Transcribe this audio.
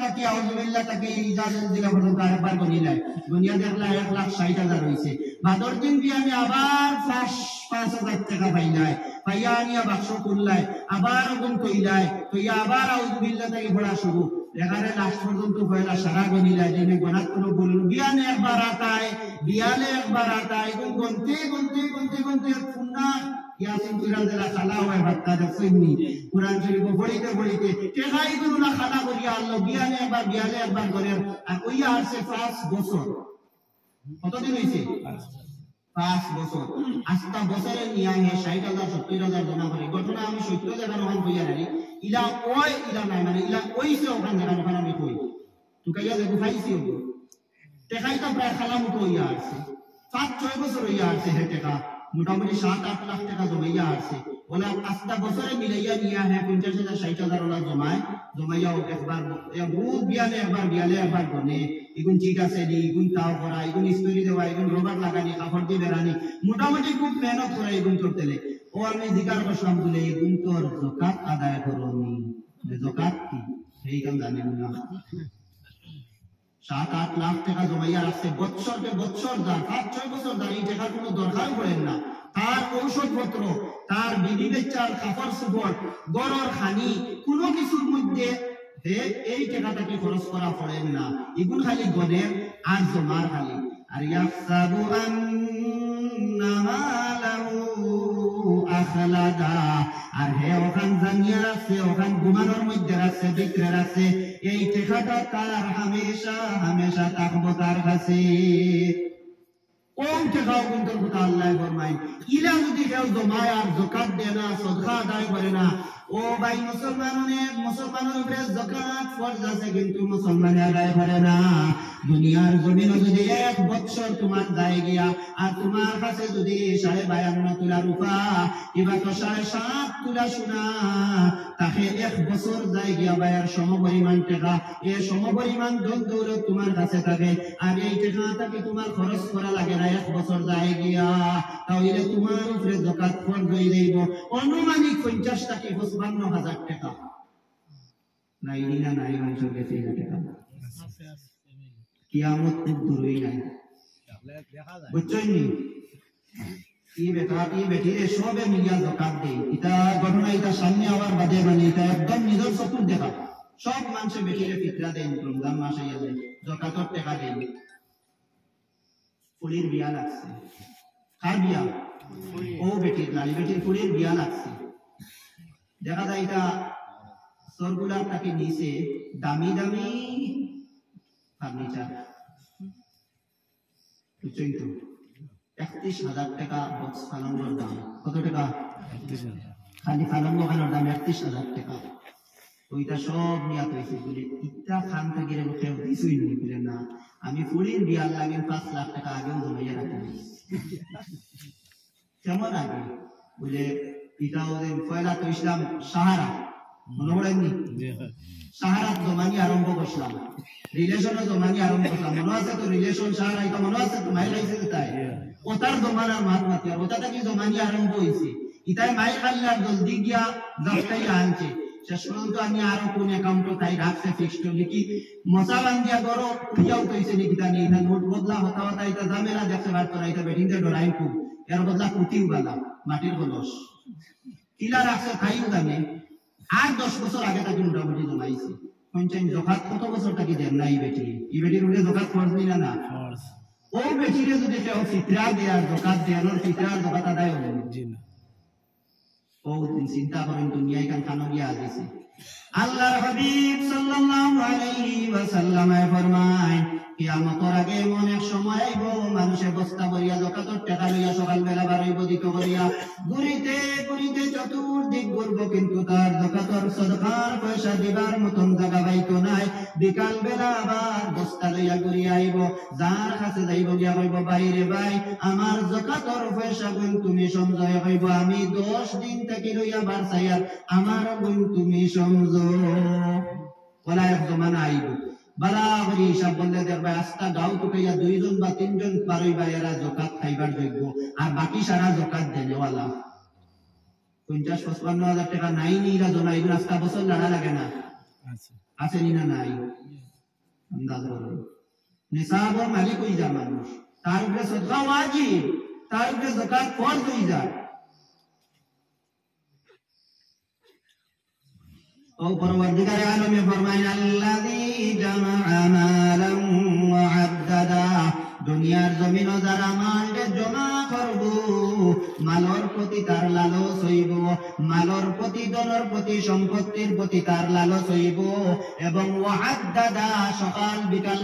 থাকি আউযুবিল্লাহ থাকি ইজাজত দিলা পর্যন্ত আরেকবার গনিলাই দুনিয়া দেখলা 1,60,000 হইছে ভাদর দিন দিয়ে আমি আবার 5,000 টাকা পাইলাই পাইয়া আনিয়া বাক্স খুললাই আবার গুণ কইলাই কইয়া আবার আউযুবিল্লাহ থাকি পড়া শুরু এখানে লাস্ট পর্যন্ত পয়লা সারা গনিলাই দিনে গনাত কোনো বলুন বিয়ানে একবার আতায় বিয়ালে একবার আতায় এবং গনতে গনতে গনতে গনতে পুনা ইয়াসিন কুরআন দেলা খালা হয় বাক্কা দেখছনি কুরআন শরীফ পড়িতে পড়িতে টেকাই গুলো খালা করিয়া আল্লাহ বিয়ালে একবার করে আর ওইয়া আছে 5 বছর কতদিন হইছে 5 বছর আস্তা বছরের নিয়া হে 60,000 70,000 জমা করে ঘটনা আমি সত্য জায়গা রহন কইয়া রাখি ইলা ওই ইলা নাই মানে ইলা ওইছে ওখান জায়গা ওখানে আমি কই তো কাইয়া দেখো পাইছি ওগো টেকাই তো প্রায় খালা মতো হইয়া আছে 5-6 বছর হইয়া আছে হে টেকা মোটামুটি 7-8 লাখ টাকা জমাইয়া আছে বলে আস্তা বছরে মিলাইয়া নিয়া হে 50,000 60,000 ওলা জমাইয়া একবার বহুত বিয়ালে একবার গনে এগুন ঠিক আছে নি এগুন তাও করা এগুন স্টোরি দেওয়া এগুন রবার লাগানি কাপড় দিয়ে বেরানি মোটামুটি খুব মেহনত করা এগুন করতেলে ও আমি জিজ্ঞাসা করলাম বলে এগুন তোর যাকাত আদায় করনি যাকাত কি সেই কাম জানেন না 7-8 লাখ টাকা জমাইয়া রাখছে বছরকে বছর যা 5-6 বছর ধরে এই টাকার কোনো দরকার পড়ে না তার ঔষধপত্র তার বিবি বাচ্চার কাপড় চোপড় গড়র খানি কোনো কিছুর মধ্যে এই টাকাটাকে খরচ করা পড়ে না এগুলো খালি গনের আর জমার খালি আর ইয়াহসাবু আন্না মালাহু আখলাদা আর হে ওখান জানিয়া রাখছে ওখান ঘুমানোর মধ্যে রাখছে বিক্রে রাখছে এই টাকাটা তার হামেশা থাকবো তার কাছে কোন টাকাও কিন্তু আল্লাহ ফরমায় ইলা যদি কেউ জমায় আর যাকাত দেয় না সদকা আদায় করে না ও ভাই মুসলমানের উপরে যাকাত ফরজ আছে কিন্তু মুসলমানে আদায় করে না দুনিয়ার জমিনে যদি 1 বছর তোমার যায় গিয়া আর তোমার কাছে যদি 52 তোলা রূপা কিবা তো 7.5 তোলা সোনা তাকে 1 বছর যায় গিয়া ভাইয়ের সমপরিমাণ টাকা এই সমপরিমাণ দৌলত তোমার কাছে থাকে আর এই টাকাটাকে তোমার খরচ করা লাগে না 1 বছর যায় গিয়া তাহলে তোমার উপরে যাকাত ফরজ হয়ে যাইব অনুমানিক 50 থেকে 55,000 টাকা নাই মানুষের কাছে টাকা কিয়ামত খুব দূরই নাই বুঝছেন নি এই বেটি সবে মিলিয়া যাকাত দেই এটা ঘটনা এটা সামনে আবার বাদে মানে এটা একদম নিজের চকুর দেখা সব মানুষে বেটিরে ফিতরা দেন রমজান মাসে গেলে যাকাতের টাকা দেন ফুলির বিয়া লাগছে কার বিয়া ও বেটির লালি বেটির ফুলির বিয়া লাগছে দেখা যায় এটা সরগুলার তাকে নিচে দামি ফার্নিচার বুঝছেন তো 31,000 টাকা বক্স ফালাঙ্গর দাম কত টাকা খালি ফালাঙ্গ খানোর দাম 31,000 টাকা ওইটা সব নিয়াত হয়েছে বলে ইটা খান থেকে কেউ কিছুই নেই বলে না আমি ফুলির বিয়ার লাগে 5 লাখ টাকা আগেও জমাইয়া রাখি কেমন আগে বলে এটা ওদের পয়লা তো ইসলাম সাহারা মনে পড়েননি সাহারাত জমানি আরম্ভ করলাম রিলেশনে জমানি আরম্ভ করলাম মনে আছে তো রিলেশন সাহারা এটা মনে আছে তো মাই লাইছে তাই ওটার জমানার মাত মাতি আর ওটা থেকে জমানি আরম্ভ হয়েছে ইতাই মাই খাল্লার জলদি গিয়া দশটাই আনছে শেষ পর্যন্ত আমি আরো কোন অ্যাকাউন্ট তাই রাখছে ফিক্সড লিখি মশা বান্ধিয়া গরো উঠিয়াও তৈছে নাকি জানি এটা নোট বদলা হতা এটা জামেলা দেখতে বার করা এটা বেটিংটা ডরাই খুব এর বদলা কুটিও বালা মাটির কলস কিলা রাখছে খাইও জানে আর 10 বছর আগে তাকে মোটামুটি জমাইছে পঞ্চায়েত যাকাত কত বছর তাকে দেন নাই বেটি এই বেটির উঠে যাকাত ফরজ নিলা না ও বেটিরে যদি কেউ ফিতরা দেয় যাকাত দেওয়ার ফিতরার যাকাত আদায় হবে না ও চিন্তা করেন দুনিয়ায় কান খানো গিয়া আছে আল্লাহর হাবিব সাল্লাল্লাহু আলাইহি ওয়াসাল্লাম ফরমায় কিয়ামতের আগে এমন এক সময় আইব মানুষে বস্তা ভরিয়া যাকাতের টাকা লইয়া সকালবেলা বাড়াইব দিতে করিয়া ঘুরিতে ঘুরিতে চতুর্দিক ঘুরব কিন্তু তার যাকাতের সদকার পয়সা দিবার মতন জায়গা পাইতো নাই বিকাল বেলা আবার বস্তা লইয়া ঘুরিয়া আইব যার কাছে যাইব গিয়া কইব বাইরে ভাই আমার যাকাতের পয়সা গুণ তুমি সমঝায় কইব আমি 10 দিন থেকে লইয়া বারসাইয়ার আমার গুণ তুমি সমঝো ওলা এক জমানা আইব বালাগরি হিসাব বললে দেখবে আস্তা গাঁও টুকাইয়া 2 জন বা 3 জন পারইবা এরা যাকাত খাইবার যোগ্য আর বাকি সারা যাকাত দেনেওয়ালা 50-55,000 টাকা নাই নিরা জমা এগুলো আস্তা বছর লড়া লাগে না আসেনি না নাই আন্দাজ করো নিসাবর মালিক হয়ে যায় মানুষ তার উপরে সদকা ওয়াজিব তার উপরে যাকাত ফরজ হয়ে যায় ও পরওয়ারদিগার আলমে ফরমায়েন আল্লাযী জামাআ মালান ওয়া আদ্দাদা দুনিয়ার জমিনও যারা মালকে জমা করব মালর প্রতি তার লালস হইব মালর প্রতি ধনের প্রতি সম্পত্তির প্রতি তার লালস হইব এবং ওয়া আদ্দাদা সকাল বিকাল